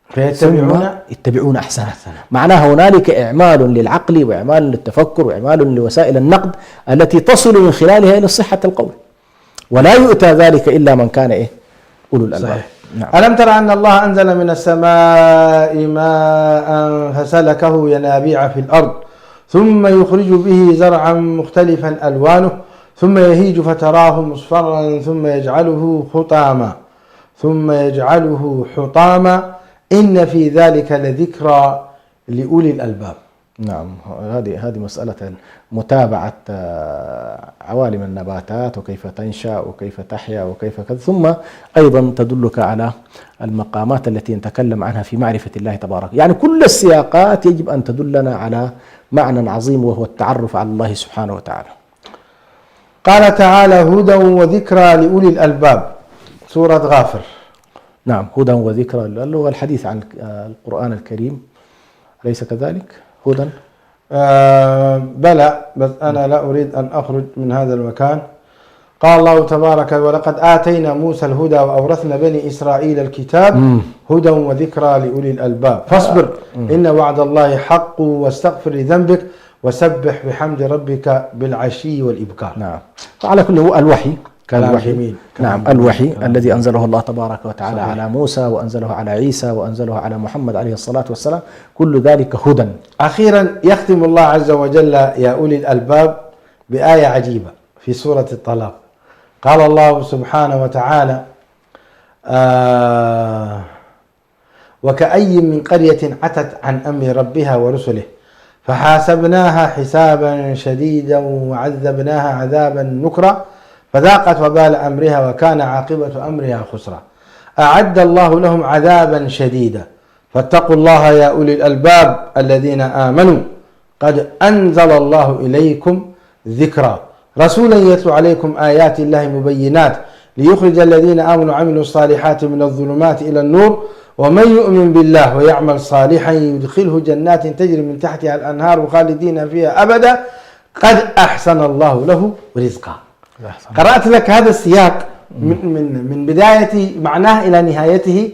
فيتبعون أحسنه. معناها هنالك إعمال للعقل وإعمال للتفكر وإعمال لوسائل النقد التي تصل من خلالها إلى صحة القول، ولا يؤتى ذلك إلا من كان إيه؟ أولو الألباب. نعم. ألم تر أن الله أنزل من السماء ماء فسلكه ينابيع في الأرض ثم يخرج به زرعا مختلفا ألوانه ثم يهيج فتراه مصفرا ثم يجعله حطاما إن في ذلك لذكرى لأولي الألباب. نعم، هذه مسألة متابعة عوالم النباتات وكيف تنشأ وكيف تحيا وكيف كذا، ثم أيضا تدلك على المقامات التي نتكلم عنها في معرفة الله تبارك. يعني كل السياقات يجب أن تدلنا على معنى عظيم وهو التعرف على الله سبحانه وتعالى. قال تعالى هدى وذكرى لأولي الألباب، سورة غافر. نعم، هدى وذكرى، اللغة الحديث عن القرآن الكريم أليس كذلك؟ هدى بلى، بس أنا لا أريد أن أخرج من هذا المكان. قال الله تبارك ولقد آتينا موسى الهدى وأورثنا بني إسرائيل الكتاب هدى وذكرى لأولي الألباب فاصبر إن وعد الله حق واستغفر لذنبك وسبح بحمد ربك بالعشي والإبكار. نعم، وعلى كل هو الوحي كان الوحي. نعم، الوحي الذي أنزله الله تبارك وتعالى على موسى وأنزله على عيسى وأنزله على محمد عليه الصلاة والسلام، كل ذلك هدى. أخيرا يختم الله عز وجل يا أولي الألباب بآية عجيبة في سورة الطلاق. قال الله سبحانه وتعالى وكأي من قرية عتت عن أمر ربها ورسله فحاسبناها حسابا شديدا وعذبناها عذابا نكرا فذاقت وبال أمرها وكان عاقبة أمرها خسرا أعد الله لهم عذابا شديدا فاتقوا الله يا أولي الألباب الذين آمنوا قد أنزل الله إليكم ذكرا رسولا يتلو عليكم آيات الله مبينات ليخرج الذين آمنوا وعملوا الصالحات من الظلمات إلى النور ومن يؤمن بالله ويعمل صالحا يدخله جنات تجري من تحتها الأنهار خالدين فيها أبدا قد أحسن الله له رزقا. قرأت لك هذا السياق من بداية معناه إلى نهايته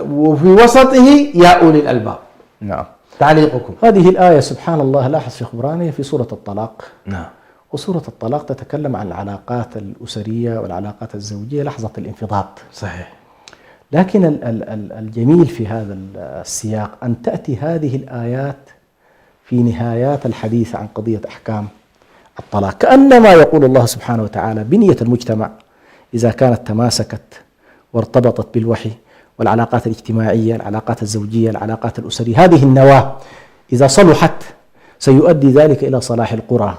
وفي وسطه يا أولي الألباب. نعم، تعليقكم. هذه الآية سبحان الله لاحظ شيخ براني في سورة الطلاق. نعم، وسورة الطلاق تتكلم عن العلاقات الأسرية والعلاقات الزوجية لحظة الانفضاض. صحيح. لكن الجميل في هذا السياق أن تأتي هذه الآيات في نهايات الحديث عن قضية أحكام الطلاق، كأنما يقول الله سبحانه وتعالى بنية المجتمع إذا كانت تماسكت وارتبطت بالوحي والعلاقات الاجتماعية، العلاقات الزوجية، العلاقات الأسرية، هذه النواة إذا صلحت سيؤدي ذلك إلى صلاح القرى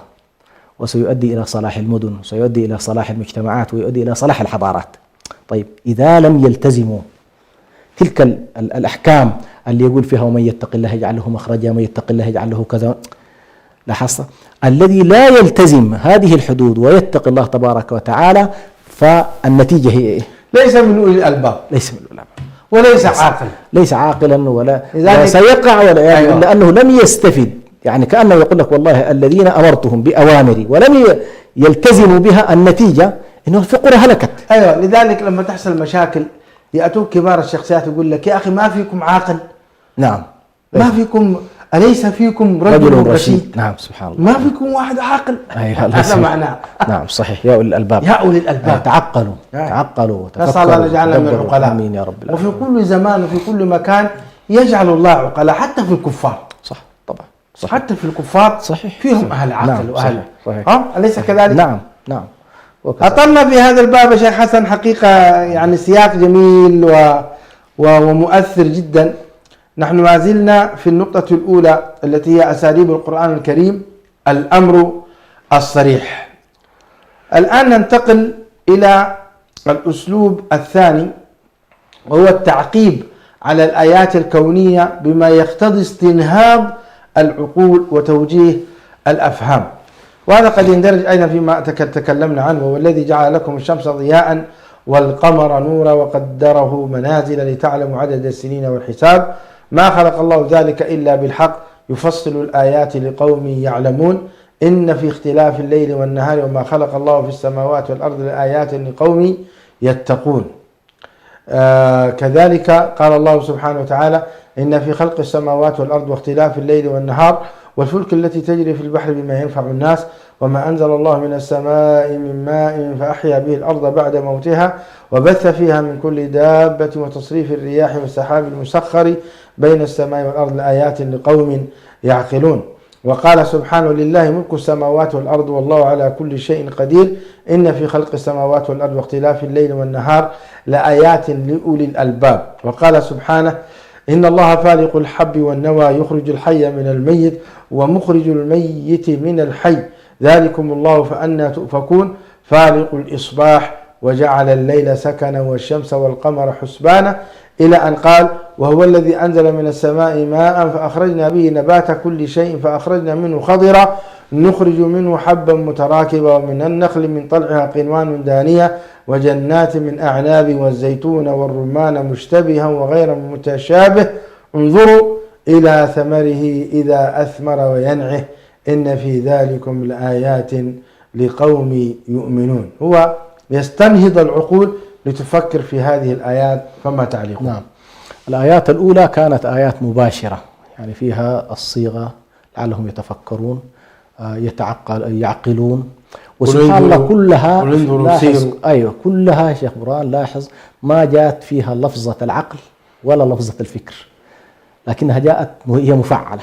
وسيؤدي إلى صلاح المدن وسيؤدي إلى صلاح المجتمعات ويؤدي إلى صلاح الحضارات. طيب إذا لم يلتزموا تلك الأحكام اللي يقول فيها ومن يتق الله يجعل له مخرجا ومن يتق الله يجعل له كذا، لاحظت؟ الذي لا يلتزم هذه الحدود ويتقي الله تبارك وتعالى فالنتيجة هي إيه؟ ليس من أولي الألباب، ليس من العلماء، وليس عاقل، ليس عاقلا ولا لذلك سيقع ولا أيوة. لأنه لم يستفد. يعني كأنه يقول لك والله الذين أمرتهم بأوامري ولم يلتزموا بها، النتيجة أنه الفقرة هلكت. أيوة، لذلك لما تحصل مشاكل يأتوك كبار الشخصيات يقول لك يا أخي ما فيكم عاقل، نعم، ما فيكم، أليس فيكم رجل رشيد؟ نعم، سبحان الله، ما فيكم واحد عاقل. أيوة، هذا معناه. نعم صحيح، يا أولي الألباب، يا أولي الألباب تعقلوا تعقلوا نسأل الله أن يجعلنا من وتدبروا. العقلاء. آمين يا رب العالمين. وفي كل زمان وفي كل مكان يجعل الله عقلاء، حتى في الكفار، صح طبعا، صح. حتى في الكفار صحيح، فيهم صحيح. أهل عقل نعم، وأهل صحيح. أليس كذلك؟ نعم نعم. أطلنا في هذا الباب يا شيخ حسن حقيقة، يعني سياق جميل ومؤثر جدا. نحن ما زلنا في النقطة الأولى التي هي أساليب القرآن الكريم، الأمر الصريح. الآن ننتقل إلى الأسلوب الثاني، وهو التعقيب على الآيات الكونية بما يقتضي استنهاض العقول وتوجيه الأفهام. وهذا قد يندرج أيضا فيما تكلمنا عنه، وهو الذي جعل لكم الشمس ضياء والقمر نورا وقدره منازل لتعلموا عدد السنين والحساب، ما خلق الله ذلك إلا بالحق يفصل الآيات لقوم يعلمون إن في اختلاف الليل والنهار وما خلق الله في السماوات والأرض لآيات لقوم يتقون. كذلك قال الله سبحانه وتعالى إن في خلق السماوات والأرض واختلاف الليل والنهار والفلك التي تجري في البحر بما ينفع الناس وما أنزل الله من السماء من ماء فأحيا به الأرض بعد موتها وبث فيها من كل دابة وتصريف الرياح والسحاب المسخر بين السماء والأرض لآيات لقوم يعقلون. وقال سبحانه لله ملك السماوات والأرض والله على كل شيء قدير إن في خلق السماوات والأرض واختلاف الليل والنهار لآيات لأولي الألباب. وقال سبحانه إن الله فالق الحب والنوى يخرج الحي من الميت ومخرج الميت من الحي ذلكم الله فأنى تؤفكون فالق الإصباح وجعل الليل سكنا والشمس والقمر حسبانا إلى أن قال وهو الذي أنزل من السماء ماء فأخرجنا به نبات كل شيء فأخرجنا منه خضرا نخرج منه حبا متراكبا ومن النخل من طلعها قنوان دانية وجنات من أعناب والزيتون والرمان مشتبها وغير متشابه انظروا إلى ثمره إذا أثمر وينعه إن في ذلكم لآيات لقوم يؤمنون. هو يستنهض العقول لتفكر في هذه الآيات، فما تعليقه؟ نعم، الآيات الأولى كانت آيات مباشرة، يعني فيها الصيغة لعلهم يتفكرون يعقلون. وسبحان الله كلها لاحظ، أيوة كلها شيخ برهان لاحظ ما جاءت فيها لفظة العقل ولا لفظة الفكر، لكنها جاءت وهي مفعلة،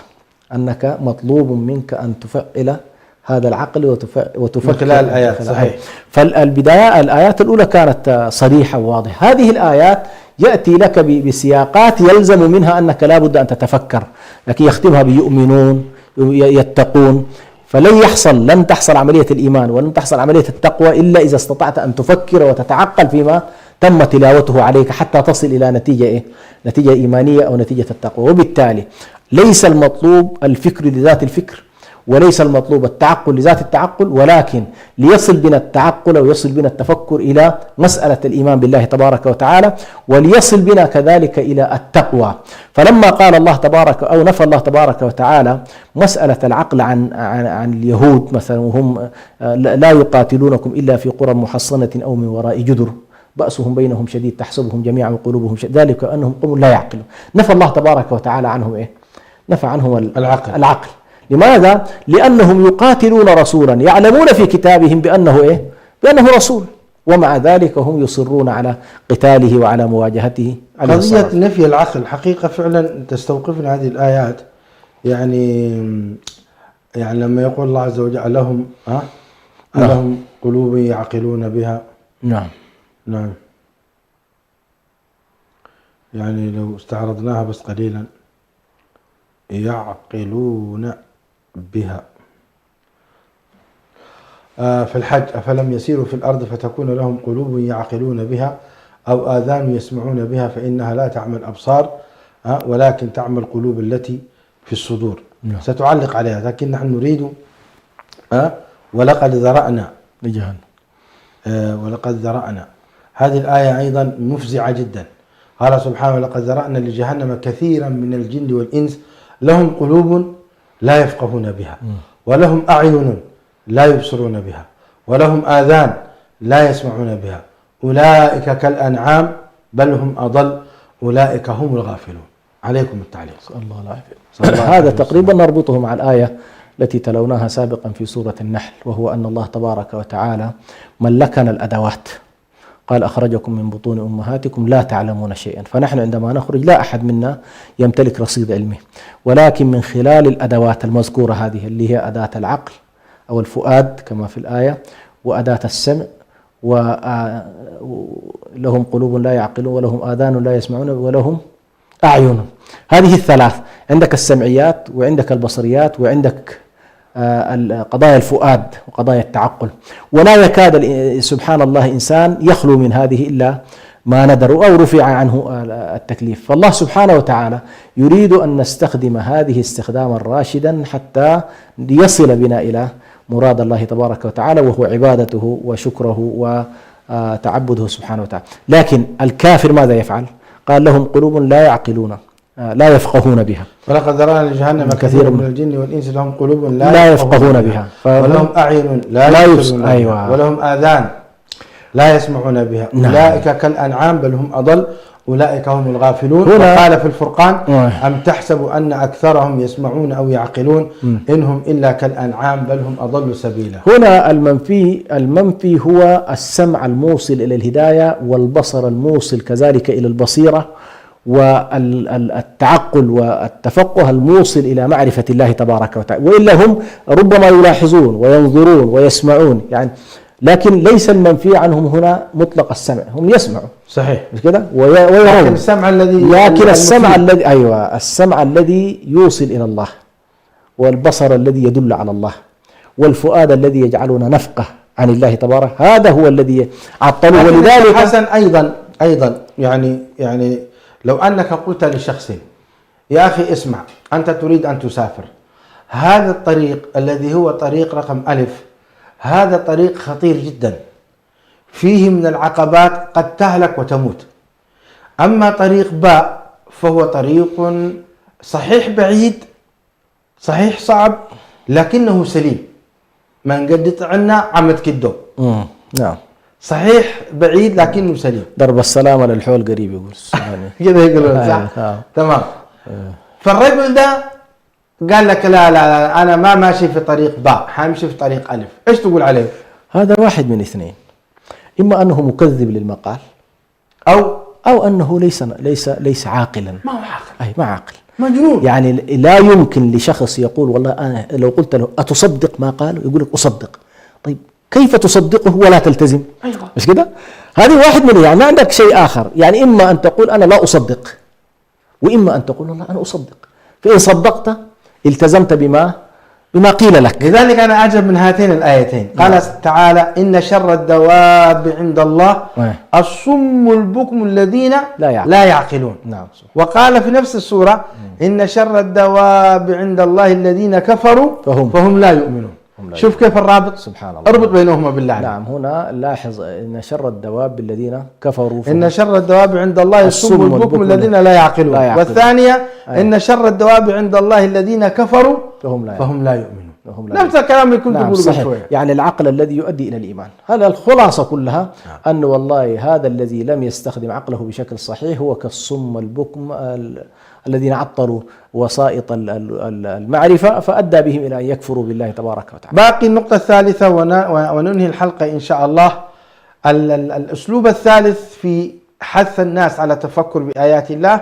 أنك مطلوب منك أن تفعل هذا العقل وتفكر خلال الآيات. صحيح. فالبداية الآيات الأولى كانت صريحة وواضحة. هذه الآيات يأتي لك بسياقات يلزم منها أنك لا بد أن تتفكر، لكن يختمها بيؤمنون يتقون. لن تحصل عملية الإيمان ولن تحصل عملية التقوى إلا إذا استطعت أن تفكر وتتعقل فيما تم تلاوته عليك حتى تصل إلى نتيجة إيمانية أو نتيجة التقوى. وبالتالي ليس المطلوب الفكر لذات الفكر وليس المطلوب التعقل لذات التعقل، ولكن ليصل بنا التعقل ويصل بنا التفكر إلى مسألة الإيمان بالله تبارك وتعالى، وليصل بنا كذلك إلى التقوى. فلما قال الله تبارك أو نفى الله تبارك وتعالى مسألة العقل عن اليهود مثلا، وهم لا يقاتلونكم إلا في قرى محصنة أو من وراء جدر بأسهم بينهم شديد تحسبهم جميعا وقلوبهم شديد ذلك أنهم قوم لا يعقلون، نفى الله تبارك وتعالى عنهم نفى عنهم العقل. لماذا؟ لأنهم يقاتلون رسولا يعلمون في كتابهم بأنه رسول، ومع ذلك هم يصرون على قتاله وعلى مواجهته. قضية نفي العقل حقيقة فعلا تستوقفنا هذه الآيات. يعني لما يقول الله عز وجل لهم قلوب يعقلون بها. نعم. يعني لو استعرضناها بس قليلا، يعقلون بها. في الحج أفلم يسيروا في الأرض فتكون لهم قلوب يعقلون بها أو آذان يسمعون بها فإنها لا تعمى الأبصار ولكن تعمى القلوب التي في الصدور. ستعلق عليها، لكن نحن نريد ولقد ذرأنا لجهنم. ولقد ذرأنا، هذه الآية أيضا مفزعة جدا. قال سبحانه: ولقد ذرأنا لجهنم كثيرا من الجن والإنس لهم قلوب لا يفقهون بها ولهم أعين لا يبصرون بها ولهم آذان لا يسمعون بها أولئك كالأنعام بل هم أضل أولئك هم الغافلون. عليكم التعليق. الله العافية. هذا تقريبا نربطه مع الآية التي تلوناها سابقا في سورة النحل، وهو أن الله تبارك وتعالى ملكنا الأدوات، قال: أخرجكم من بطون أمهاتكم لا تعلمون شيئا. فنحن عندما نخرج لا أحد منا يمتلك رصيد علمي، ولكن من خلال الأدوات المذكورة هذه اللي هي أداة العقل أو الفؤاد كما في الآية، وأداة السمع، ولهم قلوب لا يعقلون ولهم آذان لا يسمعون ولهم أعين. هذه الثلاث، عندك السمعيات وعندك البصريات وعندك قضايا الفؤاد وقضايا التعقل، ولا يكاد سبحان الله إنسان يخلو من هذه إلا ما ندر أو رفع عنه التكليف. فالله سبحانه وتعالى يريد أن نستخدم هذه استخداما راشدا حتى يصل بنا إلى مراد الله تبارك وتعالى، وهو عبادته وشكره وتعبده سبحانه وتعالى. لكن الكافر ماذا يفعل؟ قال: لهم قلوب لا يعقلون لا يفقهون بها. ولقد ذرأنا لجهنم كثير من الجن والإنس لهم قلوب لا يفقهون بها ولهم أعين لا يبصرون بها. أيوة. ولهم آذان لا يسمعون بها. أولئك كالأنعام بل هم أضل أولئك هم الغافلون. وقال في الفرقان: أم تحسب أن أكثرهم يسمعون أو يعقلون إنهم إلا كالأنعام بل هم أضل سبيلا. هنا المنفي هو السمع الموصل إلى الهداية، والبصر الموصل كذلك إلى البصيرة، والتعقل والتفقه الموصل إلى معرفة الله تبارك وتعالى. وإلا هم ربما يلاحظون وينظرون ويسمعون يعني، لكن ليس المنفي عنهم هنا مطلق السمع، هم يسمعوا صحيح مش كده ويرون، لكن السمع الذي يوصل إلى الله، والبصر الذي يدل على الله، والفؤاد الذي يجعلنا نفقه عن الله تبارك، هذا هو الذي عطله. ولذلك حسن أيضا يعني لو أنك قلت لشخص: يا أخي اسمع، أنت تريد أن تسافر، هذا الطريق الذي هو طريق رقم ألف، هذا طريق خطير جدا، فيه من العقبات قد تهلك وتموت. أما طريق باء فهو طريق صحيح بعيد، صحيح صعب، لكنه سليم، من قد عنا عمد كدو. نعم، صحيح بعيد لكنه سليم. درب السلامة للحول قريب يقول كده يقولون صح. تمام. فالرجل ده قال لك: لا أنا ما ماشي في طريق باء، حامشي في طريق ألف. إيش تقول عليه؟ هذا واحد من اثنين: إما أنه مكذب للمقال، أو أنه ليس عاقلا. ما هو عاقل. أي ما عاقل، مجنون. يعني لا يمكن لشخص يقول: والله أنا لو قلت له أتصدق ما قال، يقول لك أصدق. طيب كيف تصدقه ولا تلتزم؟ أيوة. مش كده؟ هذه واحد من، يعني ما عندك شيء آخر، يعني إما أن تقول أنا لا أصدق، وإما أن تقول والله أنا أصدق. فإن صدقت التزمت بما قيل لك. لذلك أنا أعجب من هاتين الآيتين. قال تعالى: إن شر الدواب عند الله الصم البكم الذين لا يعقلون. نعم. وقال في نفس السورة: إن شر الدواب عند الله الذين كفروا فهم لا يؤمنون. شوف كيف الرابط، سبحان الله، اربط بينهما بالله. نعم، هنا لاحظ: إن شر الدواب الذين كفروا إن شر الدواب عند الله الصم البكم الذين لا يعقلون. والثانية: إن شر الدواب عند الله الذين كفروا فهم لا يؤمنون. نفس الكلام اللي كنت تقوله شوية. يعني العقل الذي يؤدي إلى الإيمان. هذا الخلاصة كلها، أن والله هذا الذي لم يستخدم عقله بشكل صحيح هو كالصم البكم الذين عطلوا وسائط المعرفة، فأدى بهم إلى أن يكفروا بالله تبارك وتعالى. باقي النقطة الثالثة وننهي الحلقة إن شاء الله. الأسلوب الثالث في حث الناس على تفكر بآيات الله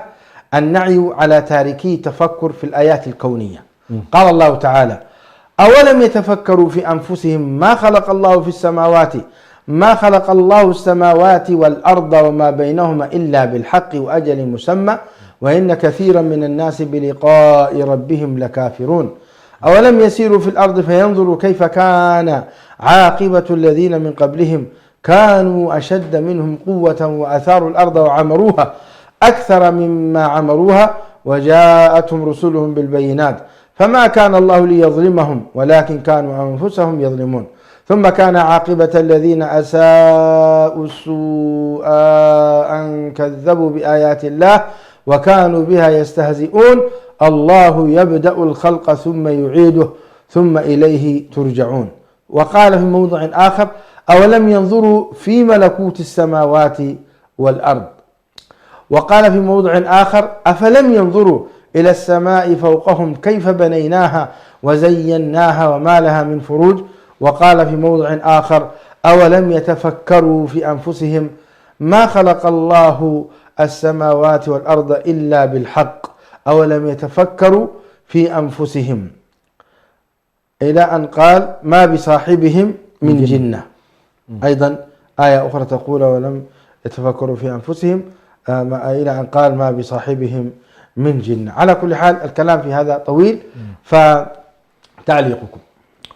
النعي على تاركي تفكر في الآيات الكونية. قال الله تعالى: أولم يتفكروا في أنفسهم ما خلق الله السماوات والأرض وما بينهما إلا بالحق وأجل مسمى وإن كثيرا من الناس بلقاء ربهم لكافرون. أولم يسيروا في الأرض فينظروا كيف كان عاقبة الذين من قبلهم كانوا أشد منهم قوة وأثاروا الأرض وعمروها أكثر مما عمروها وجاءتهم رسلهم بالبينات فما كان الله ليظلمهم ولكن كانوا أنفسهم يظلمون. ثم كان عاقبة الذين أساءوا السوء أن كذبوا بآيات الله وكانوا بها يستهزئون. الله يبدأ الخلق ثم يعيده ثم إليه ترجعون. وقال في موضع آخر: أولم ينظروا في ملكوت السماوات والأرض. وقال في موضع آخر: أفلم ينظروا إلى السماء فوقهم كيف بنيناها وزيناها وما لها من فروج. وقال في موضع آخر: أولم يتفكروا في أنفسهم ما خلق الله السماوات والأرض إلا بالحق أولم يتفكروا في أنفسهم، إلى أن قال: ما بصاحبهم من جنة. أيضا آية أخرى تقول: ولم يتفكروا في أنفسهم، إلى أن قال: ما بصاحبهم من جنة. على كل حال الكلام في هذا طويل، فتعليقكم.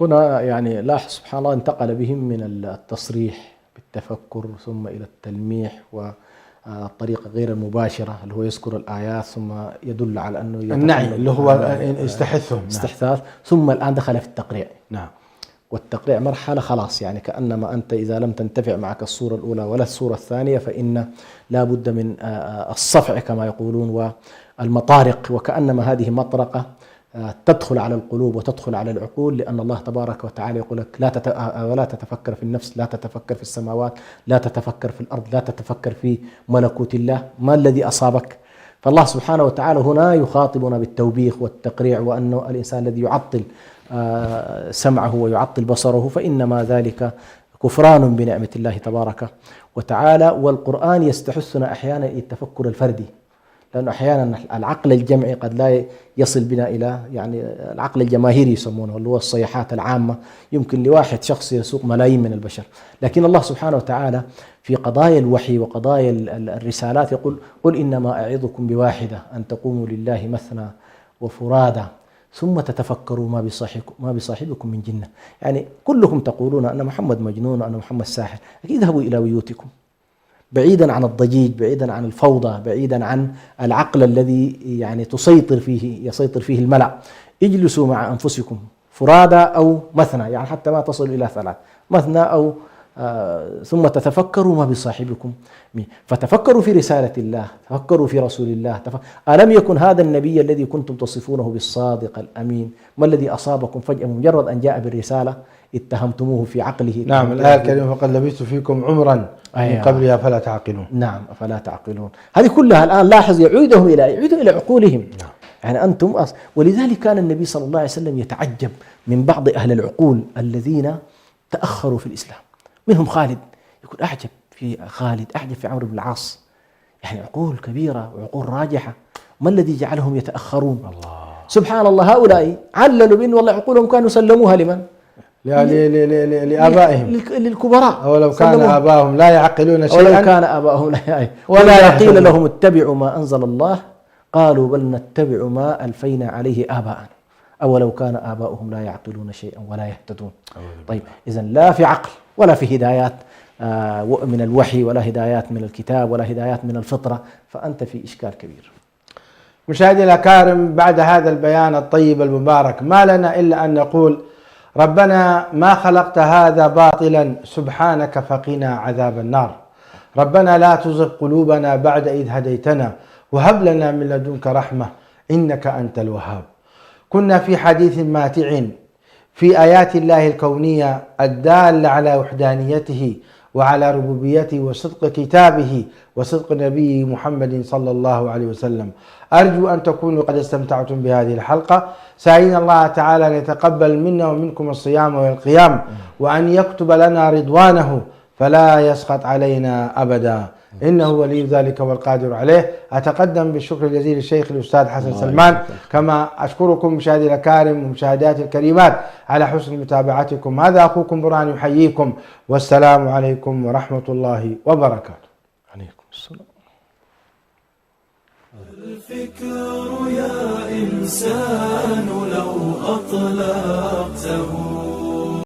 هنا يعني لاحظ سبحان الله انتقل بهم من التصريح بالتفكر ثم إلى التلميح والطريقة غير المباشرة اللي هو يذكر الآيات ثم يدل على أنه النعي اللي هو استحثهم استحثاث، ثم الآن دخل في التقريع. نعم. والتقريع مرحلة خلاص، يعني كأنما أنت إذا لم تنتفع معك الصورة الأولى ولا الصورة الثانية فإن لا بد من الصفع كما يقولون والمطارق، وكأنما هذه مطرقة تدخل على القلوب وتدخل على العقول، لأن الله تبارك وتعالى يقول لك ولا تتفكر في النفس، لا تتفكر في السماوات، لا تتفكر في الأرض، لا تتفكر في ملكوت الله، ما الذي أصابك؟ فالله سبحانه وتعالى هنا يخاطبنا بالتوبيخ والتقريع، وأنه الإنسان الذي يعطل سمعه ويعطل بصره فإنما ذلك كفران بنعمة الله تبارك وتعالى. والقرآن يستحثنا أحيانا التفكر الفردي، لأنه أحيانا العقل الجمعي قد لا يصل بنا إلى يعني العقل الجماهيري يسمونه، اللي هو الصيحات العامة، يمكن لواحد شخص يسوق ملايين من البشر. لكن الله سبحانه وتعالى في قضايا الوحي وقضايا الرسالات يقول: قل إنما أعظكم بواحدة أن تقوموا لله مثنى وفرادى ثم تتفكروا ما بصاحبكم من جنة. يعني كلكم تقولون أن محمد مجنون وأن محمد ساحر، لكن اذهبوا إلى بيوتكم بعيدا عن الضجيج، بعيدا عن الفوضى، بعيدا عن العقل الذي يعني يسيطر فيه الملأ. اجلسوا مع أنفسكم فرادى أو مثنى، يعني حتى ما تصل إلى 3 مثنى أو ثم تتفكروا ما بصاحبكم فتفكروا في رسالة الله، تفكروا في رسول الله. ألم يكن هذا النبي الذي كنتم تصفونه بالصادق الأمين، ما الذي أصابكم فجأة مجرد أن جاء بالرسالة اتهمتموه في عقله؟ نعم، الآية الكريمة: فقد لبثت فيكم عمرا من قبلها فلا تعقلون. نعم، فلا تعقلون. هذه كلها الآن لاحظ يعيدهم إلى عقولهم. نعم. يعني أنتم ولذلك كان النبي صلى الله عليه وسلم يتعجب من بعض أهل العقول الذين تأخروا في الإسلام. منهم خالد، يقول أعجب في خالد، أعجب في عمرو بن العاص، يعني عقول كبيرة وعقول راجحة، ما الذي جعلهم يتأخرون؟ الله سبحان الله. هؤلاء عللوا بأن والله عقولهم كانوا سلموها لمن؟ لآبائهم، للكبراء. أولو كان آبائهم لا يعقلون شيئا، ولو كان آبائهم لا يعقلون ولا قيل لهم اتبعوا ما أنزل الله قالوا بل نتبع ما ألفينا عليه آباءنا أولو كان آباؤهم لا يعقلون شيئا ولا يهتدون. طيب، إذن لا في عقل ولا في هدايات من الوحي ولا هدايات من الكتاب ولا هدايات من الفطرة، فأنت في إشكال كبير. مشاهدي الأكارم، بعد هذا البيان الطيب المبارك ما لنا إلا أن نقول: ربنا ما خلقت هذا باطلا سبحانك فقنا عذاب النار. ربنا لا تزغ قلوبنا بعد إذ هديتنا وهب لنا من لدنك رحمة إنك أنت الوهاب. كنا في حديث ماتع في آيات الله الكونية الدالة على وحدانيته وعلى ربوبيته وصدق كتابه وصدق نبيه محمد صلى الله عليه وسلم. أرجو أن تكونوا قد استمتعتم بهذه الحلقة، سائلين الله تعالى أن يتقبل منا ومنكم الصيام والقيام، وأن يكتب لنا رضوانه فلا يسخط علينا أبدا، إنه ولي ذلك والقادر عليه. أتقدم بالشكر الجزيل للشيخ الأستاذ حسن سلمان، كما أشكركم مشاهدي الأكارم ومشاهدات الكريمات على حسن متابعتكم. هذا أخوكم برهان يحييكم، والسلام عليكم ورحمة الله وبركاته. عليكم السلام. الفكر يا إنسان لو أطلقته